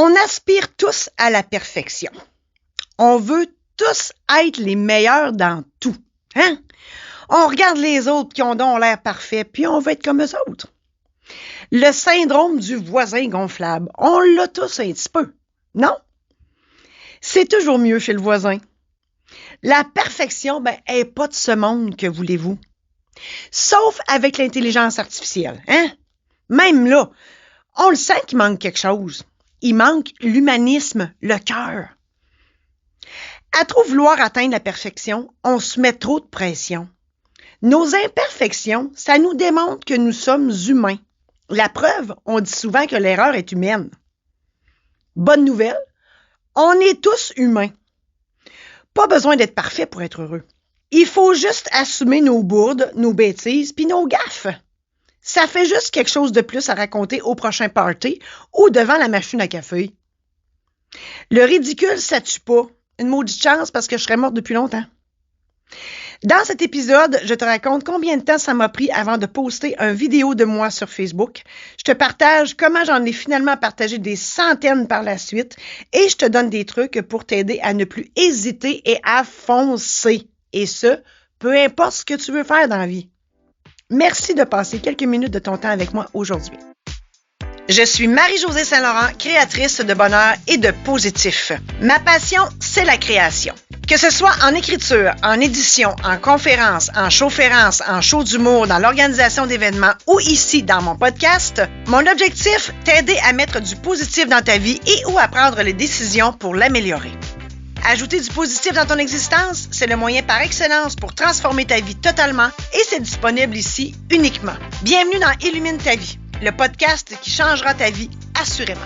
On aspire tous à la perfection. On veut tous être les meilleurs dans tout. Hein? On regarde les autres qui ont donc l'air parfait, puis on veut être comme eux autres. Le syndrome du voisin gonflable, on l'a tous un petit peu, non? C'est toujours mieux chez le voisin. La perfection, elle n'est pas de ce monde, que voulez-vous? Sauf avec l'intelligence artificielle, hein? Même là, on le sent qu'il manque quelque chose. Il manque l'humanisme, le cœur. À trop vouloir atteindre la perfection, on se met trop de pression. Nos imperfections, ça nous démontre que nous sommes humains. La preuve, on dit souvent que l'erreur est humaine. Bonne nouvelle, on est tous humains. Pas besoin d'être parfait pour être heureux. Il faut juste assumer nos bourdes, nos bêtises, puis nos gaffes. Ça fait juste quelque chose de plus à raconter au prochain party ou devant la machine à café. Le ridicule, ça tue pas. Une maudite chance parce que je serais morte depuis longtemps. Dans cet épisode, je te raconte combien de temps ça m'a pris avant de poster une vidéo de moi sur Facebook. Je te partage comment j'en ai finalement partagé des centaines par la suite et je te donne des trucs pour t'aider à ne plus hésiter et à foncer. Et ce, peu importe ce que tu veux faire dans la vie. Merci de passer quelques minutes de ton temps avec moi aujourd'hui. Je suis Marie-Josée Saint-Laurent, créatrice de bonheur et de positif. Ma passion, c'est la création. Que ce soit en écriture, en édition, en conférence, en showférence, en show d'humour, dans l'organisation d'événements ou ici dans mon podcast, mon objectif, t'aider à mettre du positif dans ta vie et ou à prendre les décisions pour l'améliorer. Ajouter du positif dans ton existence, c'est le moyen par excellence pour transformer ta vie totalement et c'est disponible ici uniquement. Bienvenue dans Illumine ta vie, le podcast qui changera ta vie assurément.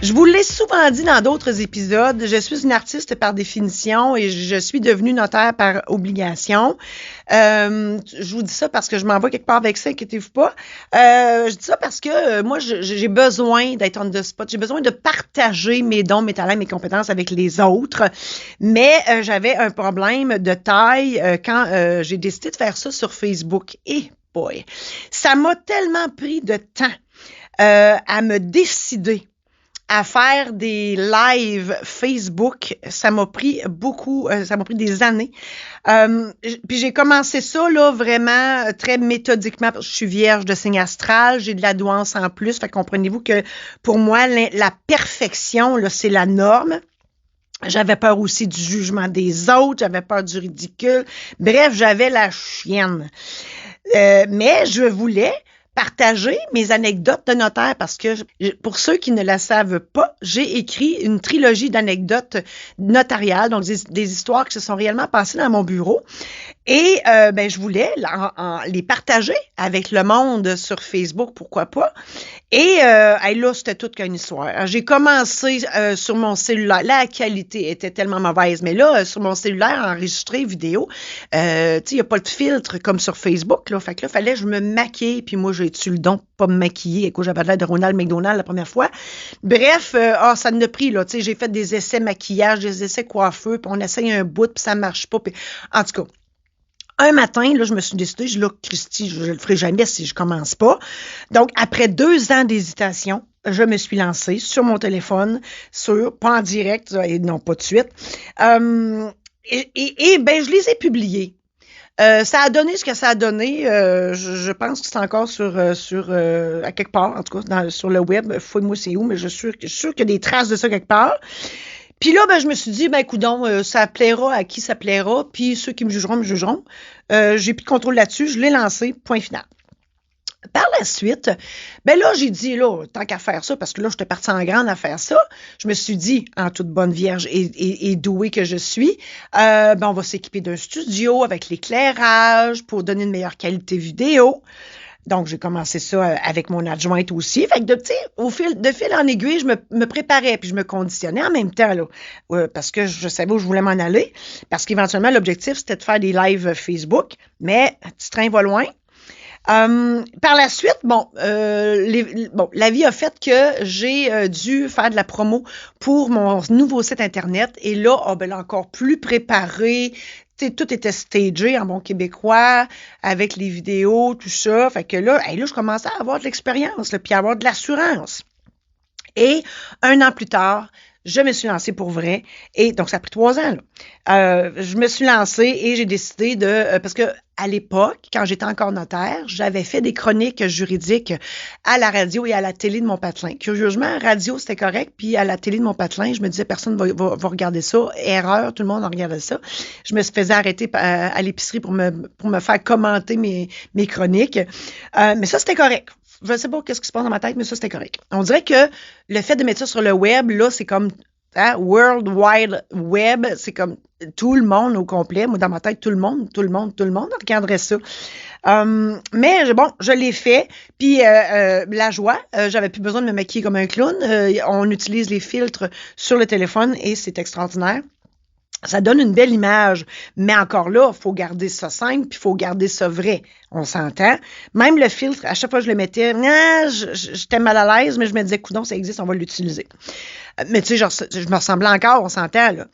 Je vous l'ai souvent dit dans d'autres épisodes, je suis une artiste par définition et je suis devenue notaire par obligation. Je vous dis ça parce que je m'en vais quelque part avec ça, inquiétez-vous pas. Je dis ça parce que moi, j'ai besoin d'être on the spot. J'ai besoin de partager mes dons, mes talents, mes compétences avec les autres. Mais j'avais un problème de taille quand j'ai décidé de faire ça sur Facebook. Et boy, ça m'a tellement pris de temps à me décider à faire des lives Facebook. Ça m'a pris beaucoup, ça m'a pris des années. Puis j'ai commencé ça là vraiment très méthodiquement parce que je suis vierge de signe astral, j'ai de la douance en plus. Fait que comprenez-vous que pour moi, la perfection, là, c'est la norme. J'avais peur aussi du jugement des autres, j'avais peur du ridicule. Bref, j'avais la chienne. Mais je voulais partager mes anecdotes de notaire parce que pour ceux qui ne la savent pas, j'ai écrit une trilogie d'anecdotes notariales, donc des histoires qui se sont réellement passées dans mon bureau. Et je voulais les partager avec le monde sur Facebook, pourquoi pas. Et là, c'était toute qu'une histoire. Alors, j'ai commencé sur mon cellulaire. La qualité était tellement mauvaise, mais là, sur mon cellulaire, enregistré vidéo, il n'y a pas de filtre comme sur Facebook. Là. Fait que là, fallait que je me maquille. Puis moi, j'ai-tu le don de pas me maquiller? Écoute, j'avais l'air de Ronald McDonald la première fois. Bref, ça en a pris, là. Tu sais, j'ai fait des essais maquillage, des essais coiffeux, puis on essaye un bout, puis ça marche pas. Puis, en tout cas, un matin, là, je me suis décidée, je dis là, Christy, je le ferai jamais si je commence pas. Donc, après 2 ans d'hésitation, je me suis lancée sur mon téléphone, pas en direct, et non pas de suite. Je les ai publiés. Ça a donné ce que ça a donné. Je pense que c'est encore sur à quelque part, en tout cas, sur le web. Fouille-moi c'est où, mais je suis sûre qu'il y a des traces de ça quelque part. Puis là, je me suis dit, coudonc, ça plaira à qui ça plaira, puis ceux qui me jugeront, me jugeront. J'ai plus de contrôle là-dessus, je l'ai lancé, point final. Par la suite, là, j'ai dit, là, tant qu'à faire ça, parce que là, j'étais partie en grande à faire ça, je me suis dit, en toute bonne vierge et douée que je suis, on va s'équiper d'un studio avec l'éclairage pour donner une meilleure qualité vidéo. Donc, j'ai commencé ça avec mon adjointe aussi. Fait que, de fil en aiguille, je me préparais puis je me conditionnais en même temps, là, parce que je savais où je voulais m'en aller. Parce qu'éventuellement, l'objectif, c'était de faire des lives Facebook. Mais, petit train va loin. Par la suite, la vie a fait que j'ai dû faire de la promo pour mon nouveau site Internet. Et là, encore plus préparé. Tout était stagé en bon québécois, avec les vidéos, tout ça. Fait que là, je commençais à avoir de l'expérience, puis à avoir de l'assurance. Et 1 an plus tard, je me suis lancée pour vrai. Et donc, ça a pris 3 ans, là. Je me suis lancée et j'ai décidé parce que à l'époque, quand j'étais encore notaire, j'avais fait des chroniques juridiques à la radio et à la télé de mon patelin. Curieusement, radio, c'était correct. Puis à la télé de mon patelin, je me disais, personne va regarder ça. Erreur, tout le monde en regardait ça. Je me faisais arrêter à l'épicerie pour me faire commenter mes chroniques. Mais ça, c'était correct. Je sais pas qu'est-ce qui se passe dans ma tête, mais ça, c'était correct. On dirait que le fait de mettre ça sur le web, là, c'est comme World Wide Web, c'est comme tout le monde au complet. Moi, dans ma tête, tout le monde regarderait ça. Mais bon, je l'ai fait. Puis la joie, j'avais plus besoin de me maquiller comme un clown. On utilise les filtres sur le téléphone et c'est extraordinaire. Ça donne une belle image, mais encore là, il faut garder ça simple, puis il faut garder ça vrai. On s'entend. Même le filtre, à chaque fois que je le mettais, j'étais mal à l'aise, mais je me disais, coudonc, ça existe, on va l'utiliser. Mais tu sais, genre, je me ressemblais encore, on s'entend, là.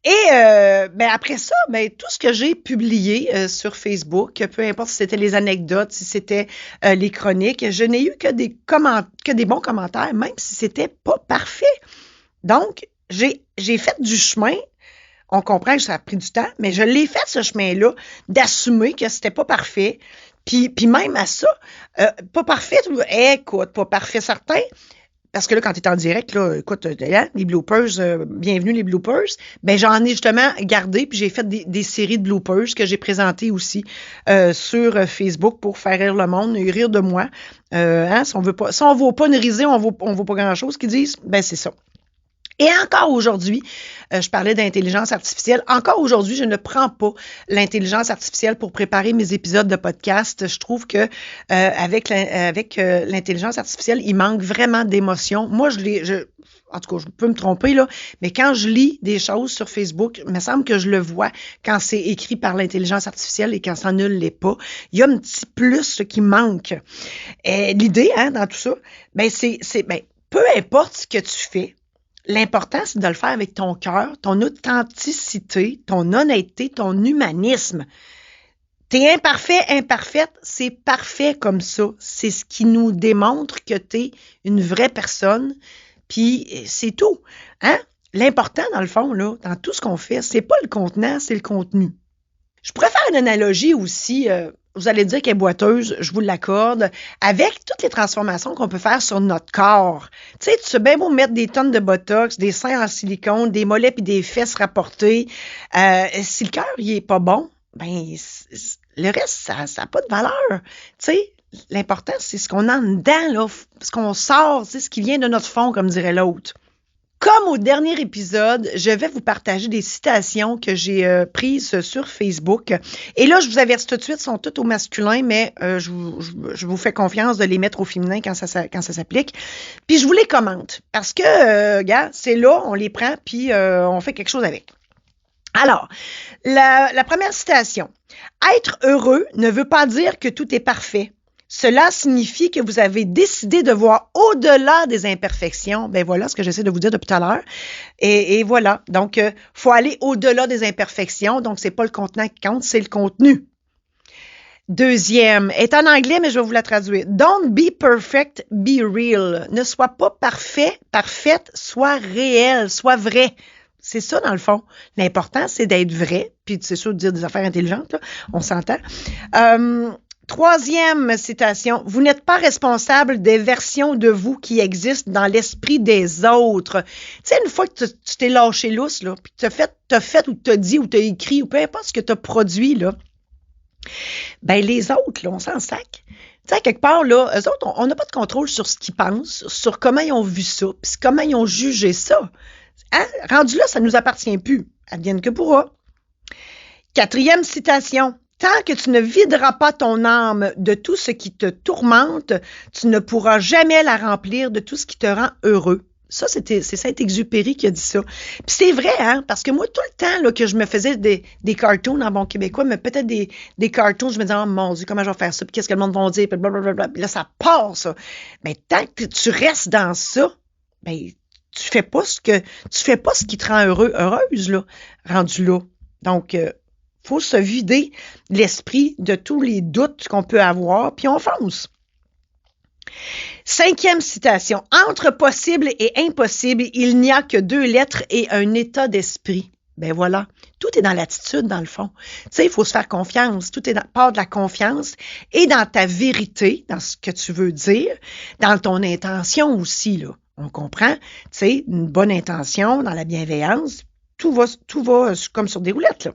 Et après ça, tout ce que j'ai publié sur Facebook, peu importe si c'était les anecdotes, si c'était les chroniques, je n'ai eu que des bons commentaires, même si c'était pas parfait. Donc, j'ai fait du chemin. On comprend que ça a pris du temps, mais je l'ai fait, ce chemin-là, d'assumer que c'était pas parfait. Puis même à ça, pas parfait, écoute, pas parfait certain, parce que là, quand tu es en direct, là, écoute, les bloopers, bienvenue les bloopers, j'en ai justement gardé, puis j'ai fait des séries de bloopers que j'ai présentées aussi sur Facebook pour faire rire le monde et rire de moi. Si on vaut pas une risée, on vaut pas grand-chose qu'ils disent, c'est ça. Et encore aujourd'hui, je parlais d'intelligence artificielle. Encore aujourd'hui, je ne prends pas l'intelligence artificielle pour préparer mes épisodes de podcast. Je trouve que avec l'intelligence artificielle, il manque vraiment d'émotion. Moi, en tout cas, je peux me tromper là, mais quand je lis des choses sur Facebook, il me semble que je le vois quand c'est écrit par l'intelligence artificielle et quand ça ne l'est pas. Il y a un petit plus qui manque. L'idée, dans tout ça, peu importe ce que tu fais. L'important, c'est de le faire avec ton cœur, ton authenticité, ton honnêteté, ton humanisme. T'es imparfaite, c'est parfait comme ça. C'est ce qui nous démontre que t'es une vraie personne, puis c'est tout. L'important, dans le fond, là, dans tout ce qu'on fait, c'est pas le contenant, c'est le contenu. Je pourrais faire une analogie aussi, vous allez dire qu'elle est boiteuse, je vous l'accorde, avec toutes les transformations qu'on peut faire sur notre corps. Tu sais bien beau mettre des tonnes de botox, des seins en silicone, des mollets puis des fesses rapportées. Si le cœur, il est pas bon, le reste, ça n'a pas de valeur. Tu sais, l'important, c'est ce qu'on a en dedans, là, ce qu'on sort, c'est ce qui vient de notre fond, comme dirait l'autre. Comme au dernier épisode, je vais vous partager des citations que j'ai prises sur Facebook. Et là, je vous avertis tout de suite, sont toutes au masculin, mais je vous fais confiance de les mettre au féminin quand ça s'applique. Puis je vous les commente parce que, gars, c'est là, on les prend, puis on fait quelque chose avec. Alors, la première citation. Être heureux ne veut pas dire que tout est parfait. Cela signifie que vous avez décidé de voir au-delà des imperfections. Voilà ce que j'essaie de vous dire depuis tout à l'heure. Et voilà. Donc, faut aller au-delà des imperfections. Donc, c'est pas le contenant qui compte, c'est le contenu. Deuxième, est en anglais, mais je vais vous la traduire. Don't be perfect, be real. Ne sois pas parfaite, sois réel, sois vrai. C'est ça, dans le fond. L'important, c'est d'être vrai. Puis, c'est sûr de dire des affaires intelligentes, là. On s'entend. Troisième citation, vous n'êtes pas responsable des versions de vous qui existent dans l'esprit des autres. Tu sais, une fois que tu t'es lâché lousse, là, puis t'as fait ou t'as dit ou t'as écrit ou peu importe ce que t'as produit, là, les autres, là, on s'en sac. Tu sais, quelque part, là, eux autres, on n'a pas de contrôle sur ce qu'ils pensent, sur comment ils ont vu ça, puis comment ils ont jugé ça. Rendu là, ça ne nous appartient plus. Advienne que pourra. Quatrième citation. Tant que tu ne videras pas ton âme de tout ce qui te tourmente, tu ne pourras jamais la remplir de tout ce qui te rend heureux. Ça, c'est Saint-Exupéry qui a dit ça. Puis c'est vrai, parce que moi, tout le temps là, que je me faisais des cartoons en bon québécois, mais peut-être des cartoons, je me disais, oh mon Dieu, comment je vais faire ça, puis qu'est-ce que le monde va dire, puis blablabla. Puis là, ça part, ça. Mais tant que tu restes dans ça, tu fais pas ce qui te rend heureuse, là, rendu là. Donc, faut se vider l'esprit de tous les doutes qu'on peut avoir, puis on fonce. 5e citation. Entre possible et impossible, il n'y a que 2 lettres et un état d'esprit. Ben voilà. Tout est dans l'attitude, dans le fond. Tu sais, il faut se faire confiance. Tout est part de la confiance et dans ta vérité, dans ce que tu veux dire, dans ton intention aussi, là. On comprend? Tu sais, une bonne intention, dans la bienveillance, tout va comme sur des roulettes, là.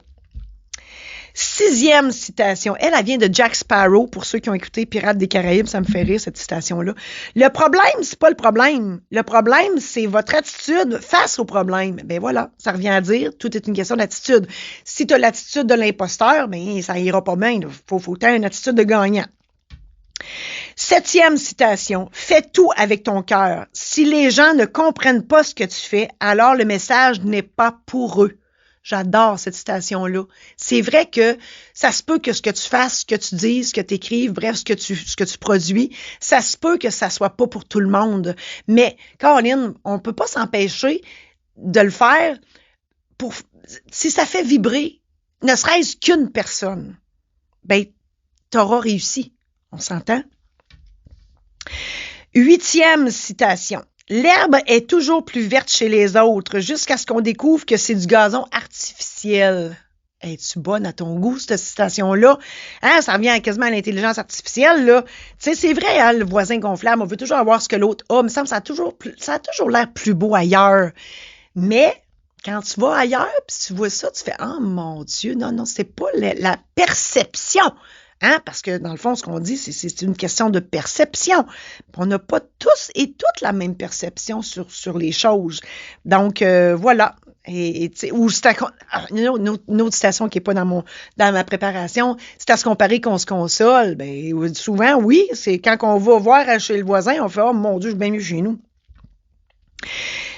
6e citation. Elle vient de Jack Sparrow. Pour ceux qui ont écouté Pirates des Caraïbes, ça me fait rire, cette citation-là. Le problème, c'est pas le problème. Le problème, c'est votre attitude face au problème. Ben voilà, ça revient à dire, tout est une question d'attitude. Si tu as l'attitude de l'imposteur, ben ça ira pas bien. Il faut avoir une attitude de gagnant. 7e citation. Fais tout avec ton cœur. Si les gens ne comprennent pas ce que tu fais, alors le message n'est pas pour eux. J'adore cette citation-là. C'est vrai que ça se peut que ce que tu fasses, ce que tu dises, ce que tu écrives, bref, ce que tu produis, ça se peut que ça soit pas pour tout le monde. Mais, Caroline, on peut pas s'empêcher de le faire si ça fait vibrer, ne serait-ce qu'une personne, ben, t'auras réussi. On s'entend? 8e citation. L'herbe est toujours plus verte chez les autres jusqu'à ce qu'on découvre que c'est du gazon artificiel. Es-tu bonne à ton goût, cette citation-là? Hein, ça revient quasiment à l'intelligence artificielle, là. Tu sais, c'est vrai, hein, le voisin gonflable, on veut toujours avoir ce que l'autre a. Il me semble que ça a toujours l'air plus beau ailleurs. Mais, quand tu vas ailleurs, puis tu vois ça, tu fais « Oh mon Dieu, non, c'est pas la perception. » Hein? Parce que, dans le fond, ce qu'on dit, c'est une question de perception. On n'a pas tous et toutes la même perception sur les choses. Donc, voilà. Ou une autre citation qui n'est pas dans ma préparation, c'est à se comparer qu'on se console. Ben, souvent, oui, c'est quand on va voir chez le voisin, on fait « Oh mon Dieu, je suis bien mieux chez nous. »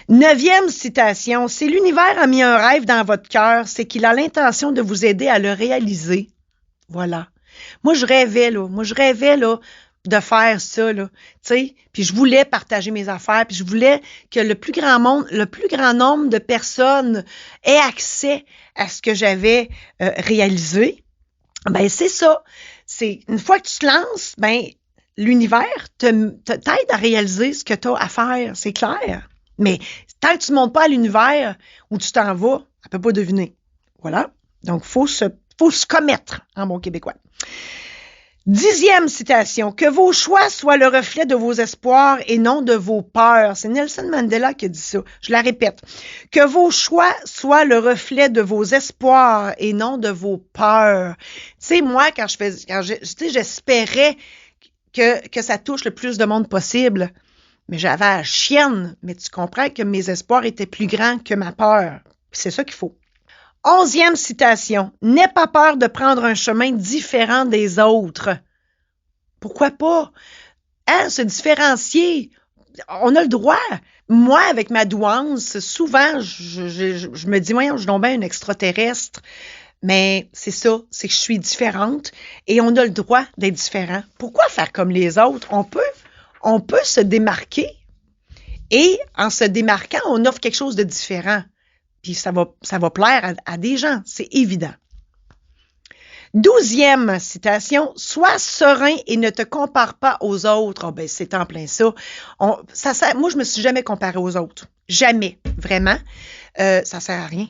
9e citation. Si l'univers a mis un rêve dans votre cœur, c'est qu'il a l'intention de vous aider à le réaliser. Voilà. Moi, je rêvais, là, de faire ça, là, tu sais, puis je voulais partager mes affaires, puis je voulais que le plus grand nombre de personnes aient accès à ce que j'avais réalisé. Ben, c'est ça. C'est une fois que tu te lances, ben, l'univers t'aide à réaliser ce que tu as à faire, c'est clair. Mais tant que tu ne montes pas à l'univers où tu t'en vas, elle peut pas deviner. Voilà. Donc, faut se commettre en bon québécois. 10e citation. Que vos choix soient le reflet de vos espoirs et non de vos peurs. C'est Nelson Mandela qui a dit ça. Je la répète. Que vos choix soient le reflet de vos espoirs et non de vos peurs. Tu sais, moi, j'espérais que ça touche le plus de monde possible. Mais j'avais la chienne. Mais tu comprends que mes espoirs étaient plus grands que ma peur. C'est ça qu'il faut. 11e citation. N'aie pas peur de prendre un chemin différent des autres. Pourquoi pas? Hein, se différencier. On a le droit. Moi, avec ma douance, souvent, je me dis, voyons, je suis donc bien une extraterrestre. Mais c'est ça, c'est que je suis différente et on a le droit d'être différent. Pourquoi faire comme les autres? On peut se démarquer et en se démarquant, on offre quelque chose de différent. Puis ça va plaire à des gens, c'est évident. 12e citation, sois serein et ne te compare pas aux autres. Oh, ben, c'est en plein ça. Moi, je me suis jamais comparée aux autres. Jamais, vraiment. Ça sert à rien.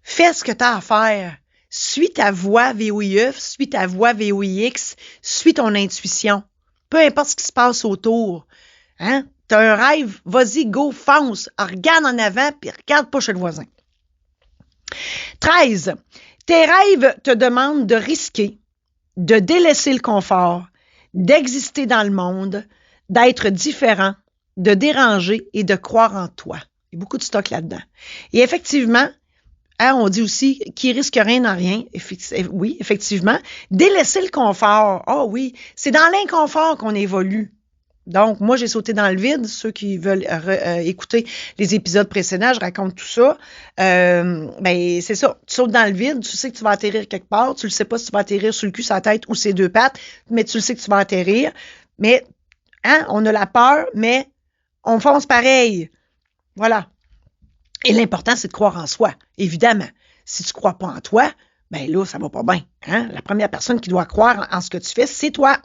Fais ce que tu as à faire. Suis ta voix VOIE, suis ta voix VOIX, suis ton intuition. Peu importe ce qui se passe autour. Hein? T'as un rêve, vas-y, go, fonce. Regarde en avant, puis regarde pas chez le voisin. 13. Tes rêves te demandent de risquer, de délaisser le confort, d'exister dans le monde, d'être différent, de déranger et de croire en toi. Il y a beaucoup de stock là-dedans. Et effectivement, hein, on dit aussi qui risque rien n'a rien. Oui, effectivement. Délaisser le confort. Ah oui, c'est dans l'inconfort qu'on évolue. Donc, moi, j'ai sauté dans le vide. Ceux qui veulent écouter les épisodes précédents, je raconte tout ça. Ben, c'est ça. Tu sautes dans le vide, tu sais que tu vas atterrir quelque part. Tu ne sais pas si tu vas atterrir sur le cul, sur la tête ou ses 2 pattes, mais tu le sais que tu vas atterrir. Mais, hein, on a la peur, mais on fonce pareil. Voilà. Et l'important, c'est de croire en soi, évidemment. Si tu ne crois pas en toi, ben là, ça va pas bien. Hein? La première personne qui doit croire en ce que tu fais, c'est toi.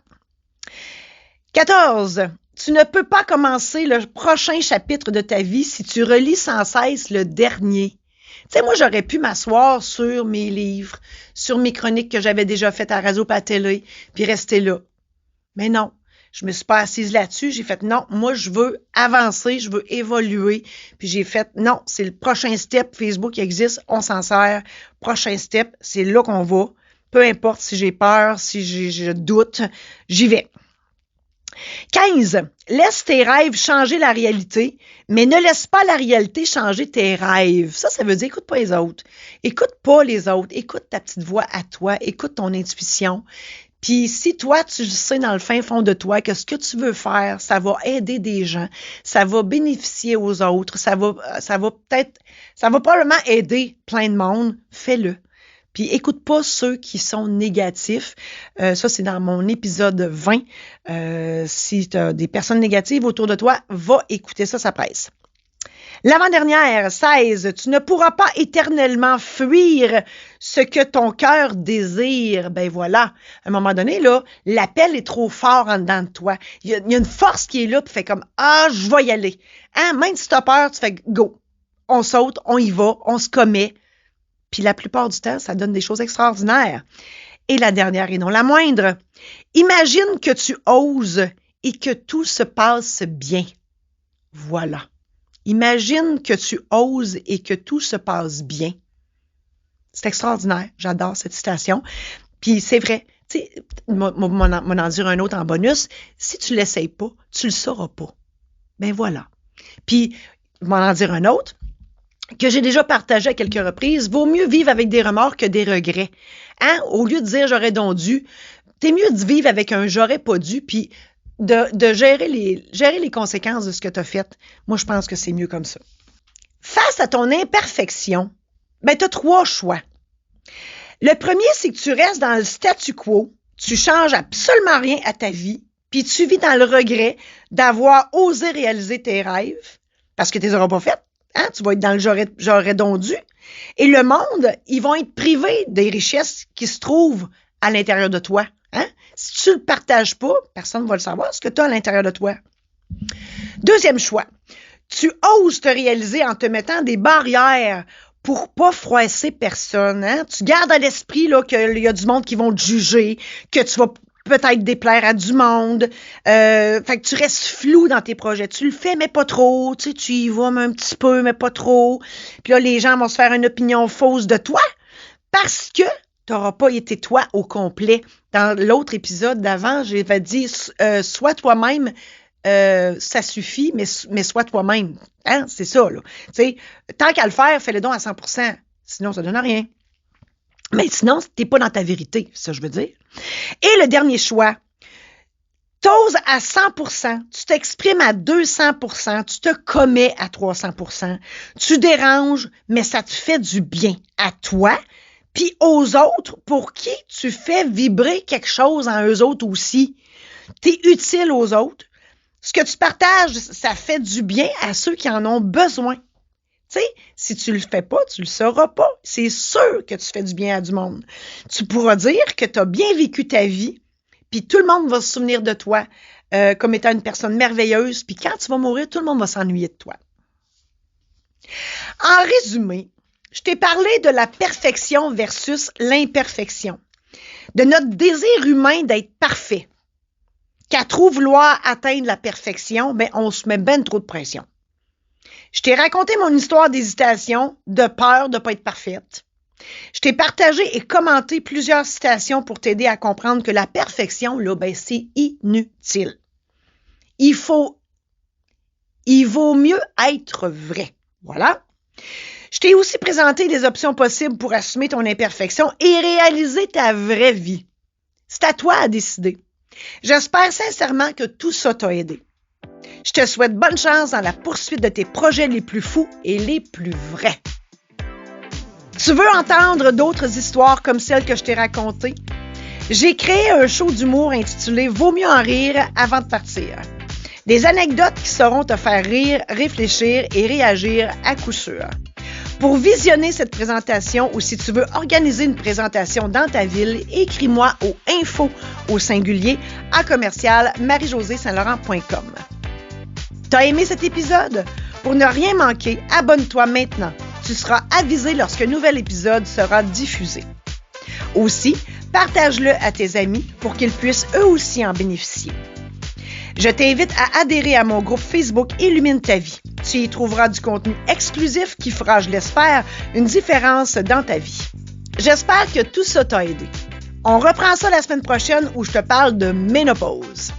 14. Tu ne peux pas commencer le prochain chapitre de ta vie si tu relis sans cesse le dernier. Tu sais, moi, j'aurais pu m'asseoir sur mes livres, sur mes chroniques que j'avais déjà faites à radio et à télé, puis rester là. Mais non, je me suis pas assise là-dessus. J'ai fait non, moi, je veux avancer, je veux évoluer. Puis j'ai fait non, c'est le prochain step. Facebook existe, on s'en sert. Prochain step, c'est là qu'on va. Peu importe si j'ai peur, si je doute, j'y vais. 15. Laisse tes rêves changer la réalité, mais ne laisse pas la réalité changer tes rêves. Ça veut dire écoute pas les autres. Écoute pas les autres. Écoute ta petite voix à toi. Écoute ton intuition. Puis si toi, tu sais dans le fin fond de toi que ce que tu veux faire, ça va aider des gens, ça va bénéficier aux autres, ça va probablement aider plein de monde, fais-le. Puis écoute pas ceux qui sont négatifs. Ça, c'est dans mon épisode 20. Si tu as des personnes négatives autour de toi, va écouter ça, ça presse. L'avant-dernière, 16. Tu ne pourras pas éternellement fuir ce que ton cœur désire. Ben voilà. À un moment donné, là, l'appel est trop fort en dedans de toi. Il y a une force qui est là, puis fait comme ah, je vais y aller. Hein? Même si tu as peur, tu fais go. On saute, on y va, on se commet. Puis la plupart du temps, ça donne des choses extraordinaires. Et la dernière et non la moindre, imagine que tu oses et que tout se passe bien. Voilà. Imagine que tu oses et que tout se passe bien. C'est extraordinaire. J'adore cette citation. Puis c'est vrai. Tu sais, m'en en dire un autre en bonus. Si tu ne l'essayes pas, tu ne le sauras pas. Ben voilà. Puis, m'en en dire un autre que j'ai déjà partagé à quelques reprises. Vaut mieux vivre avec des remords que des regrets. Hein? Au lieu de dire j'aurais donc dû, t'es mieux de vivre avec un j'aurais pas dû, puis de gérer les conséquences de ce que tu as fait. Moi, je pense que c'est mieux comme ça. Face à ton imperfection, ben, tu as 3 choix. Le premier, c'est que tu restes dans le statu quo, tu changes absolument rien à ta vie, puis tu vis dans le regret d'avoir osé réaliser tes rêves, parce que tu les auras pas fait. Hein? Tu vas être dans le j'aurais donc dû. Et le monde, ils vont être privés des richesses qui se trouvent à l'intérieur de toi. Hein? Si tu ne le partages pas, personne ne va le savoir, ce que tu as à l'intérieur de toi. Deuxième choix, tu oses te réaliser en te mettant des barrières pour pas froisser personne. Hein? Tu gardes à l'esprit là, qu'il y a du monde qui vont te juger, que tu vas peut-être déplaire à du monde. Fait que tu restes flou dans tes projets. Tu le fais, mais pas trop. Tu sais, tu y vas mais un petit peu, mais pas trop. Puis là, les gens vont se faire une opinion fausse de toi parce que tu n'auras pas été toi au complet. Dans l'autre épisode d'avant, j'avais dit sois toi-même, ça suffit, mais sois toi-même. Hein? C'est ça, là. Tu sais, tant qu'à le faire, fais-le donc à 100%. Sinon, ça ne donne rien. Mais sinon, tu n'es pas dans ta vérité, c'est ça que je veux dire. Et le dernier choix, t'oses à 100%, tu t'exprimes à 200%, tu te commets à 300%, tu déranges, mais ça te fait du bien à toi, puis aux autres pour qui tu fais vibrer quelque chose en eux autres aussi. Tu es utile aux autres. Ce que tu partages, ça fait du bien à ceux qui en ont besoin. Tu sais, si tu le fais pas, tu le sauras pas. C'est sûr que tu fais du bien à du monde. Tu pourras dire que tu as bien vécu ta vie, puis tout le monde va se souvenir de toi comme étant une personne merveilleuse, puis quand tu vas mourir, tout le monde va s'ennuyer de toi. En résumé, je t'ai parlé de la perfection versus l'imperfection, de notre désir humain d'être parfait. Qu'à trop vouloir atteindre la perfection, ben on se met ben trop de pression. Je t'ai raconté mon histoire d'hésitation, de peur de ne pas être parfaite. Je t'ai partagé et commenté plusieurs citations pour t'aider à comprendre que la perfection, là, ben, c'est inutile. Il vaut mieux être vrai. Voilà. Je t'ai aussi présenté des options possibles pour assumer ton imperfection et réaliser ta vraie vie. C'est à toi à décider. J'espère sincèrement que tout ça t'a aidé. Je te souhaite bonne chance dans la poursuite de tes projets les plus fous et les plus vrais. Tu veux entendre d'autres histoires comme celles que je t'ai racontées? J'ai créé un show d'humour intitulé « Vaut mieux en rire avant de partir ». Des anecdotes qui sauront te faire rire, réfléchir et réagir à coup sûr. Pour visionner cette présentation ou si tu veux organiser une présentation dans ta ville, écris-moi au info au singulier à commercial marie-josée saint-laurent.com. T'as aimé cet épisode? Pour ne rien manquer, abonne-toi maintenant. Tu seras avisé lorsqu'un nouvel épisode sera diffusé. Aussi, partage-le à tes amis pour qu'ils puissent eux aussi en bénéficier. Je t'invite à adhérer à mon groupe Facebook Illumine ta vie. Tu y trouveras du contenu exclusif qui fera, je l'espère, une différence dans ta vie. J'espère que tout ça t'a aidé. On reprend ça la semaine prochaine où je te parle de ménopause.